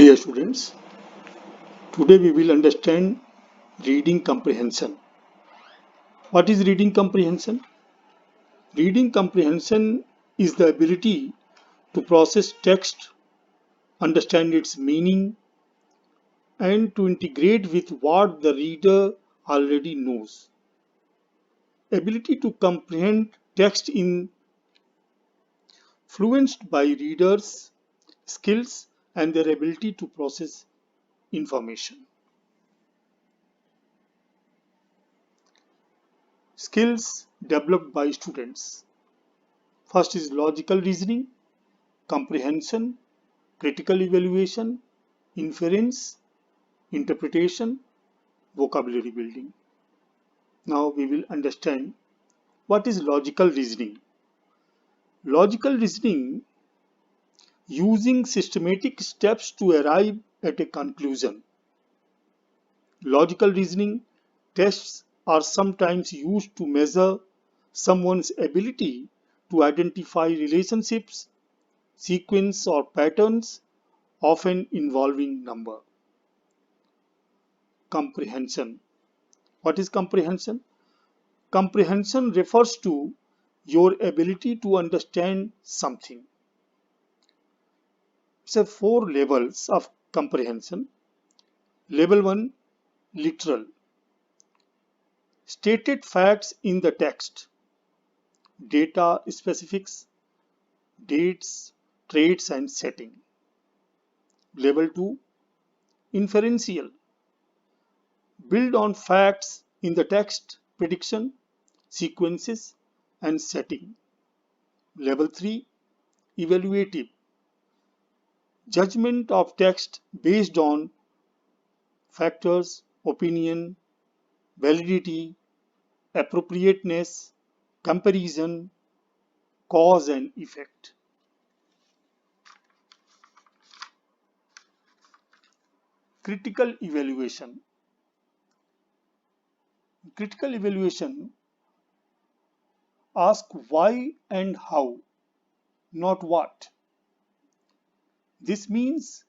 Dear students, today we will understand reading comprehension. What is reading comprehension? Reading comprehension is the ability to process text, understand its meaning, and to integrate with what the reader already knows. Ability to comprehend text is influenced by readers' skills and their ability to process information. Skills developed by students. First is logical reasoning, comprehension, critical evaluation, inference, interpretation, vocabulary building. Now we will understand what is logical reasoning. Logical reasoning using systematic steps to arrive at a conclusion. Logical reasoning tests are sometimes used to measure someone's ability to identify relationships, sequence or patterns, often involving number. Comprehension. What is comprehension? Comprehension refers to your ability to understand something. So, four levels of comprehension. Level 1, literal. Stated facts in the text. Data specifics, dates, traits and setting. Level 2, inferential. Build on facts in the text, prediction, sequences and setting. Level 3, evaluative. Judgment of text based on factors, opinion, validity, appropriateness, comparison, cause and effect. Critical evaluation. Critical evaluation asks why and how, not what. This means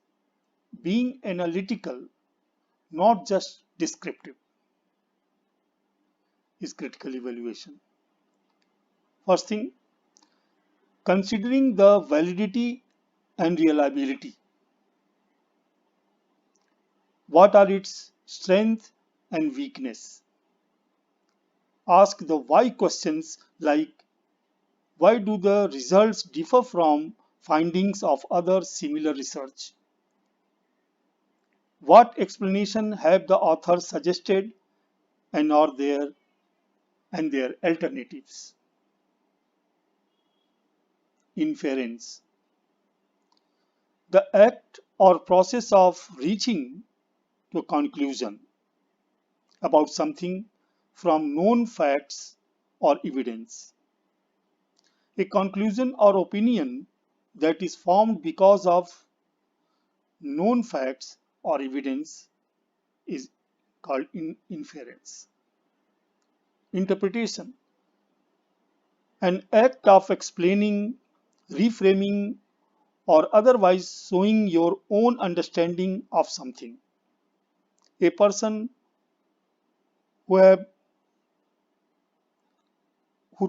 being analytical, not just descriptive, is critical evaluation. First thing, considering the validity and reliability. What are its strength and weakness? Ask the why questions like why do the results differ from findings of other similar research? What explanation have the authors suggested and are there and their alternatives? Inference. The act or process of reaching to a conclusion about something from known facts or evidence. A conclusion or opinion that is formed because of known facts or evidence is called inference. Interpretation. An act of explaining, reframing, or otherwise showing your own understanding of something. A person who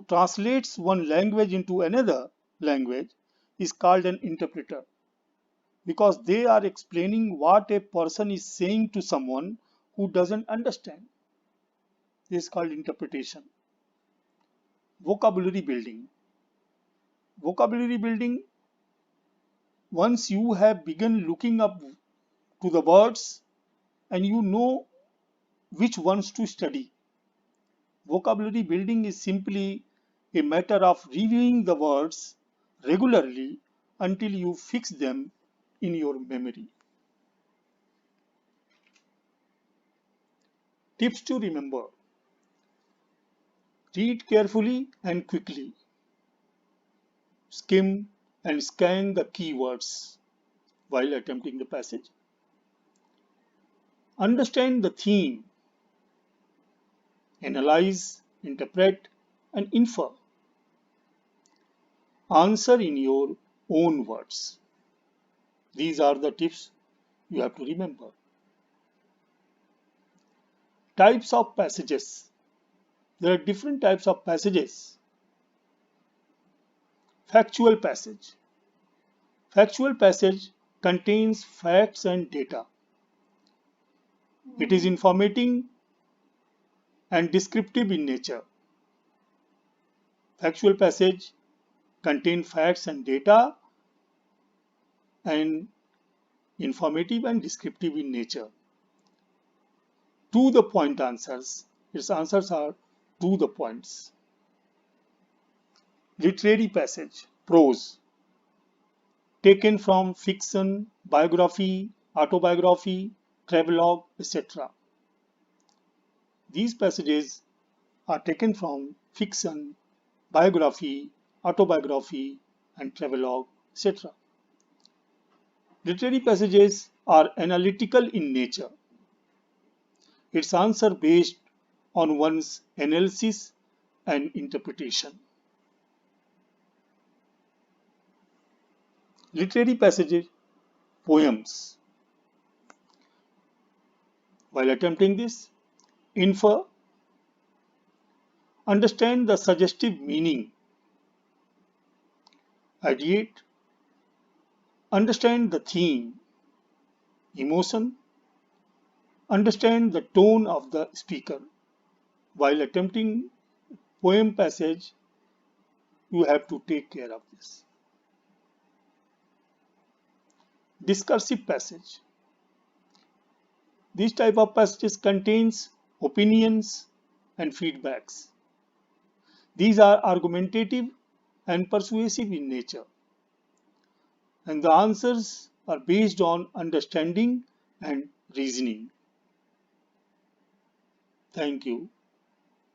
translates one language into another language is called an interpreter because they are explaining what a person is saying to someone who doesn't understand. This is called interpretation. Vocabulary building. Vocabulary building, once you have begun looking up to the words and you know which ones to study. Vocabulary building is simply a matter of reviewing the words regularly until you fix them in your memory. Tips to remember. Read carefully and quickly. Skim and scan the keywords while attempting the passage. Understand the theme. Analyze, interpret, and infer. Answer in your own words. These are the tips you have to remember. Types of passages. There are different types of passages. Factual passage. Factual passage contains facts and data. It is informative and descriptive in nature. Factual passage contain facts and data and informative and descriptive in nature. To the point answers. Its answers are to the points. Literary passage, prose, taken from fiction, biography, autobiography, travelogue, etc. These passages are taken from fiction, biography, autobiography, and travelogue, etc. Literary passages are analytical in nature. Its answer based on one's analysis and interpretation. Literary passages, poems. While attempting this, infer, understand the suggestive meaning, ideate, understand the theme, emotion, understand the tone of the speaker. While attempting poem passage, you have to take care of this. Discursive passage. This type of passages contains opinions and feedbacks. These are argumentative and persuasive in nature, and the answers are based on understanding and reasoning. Thank you.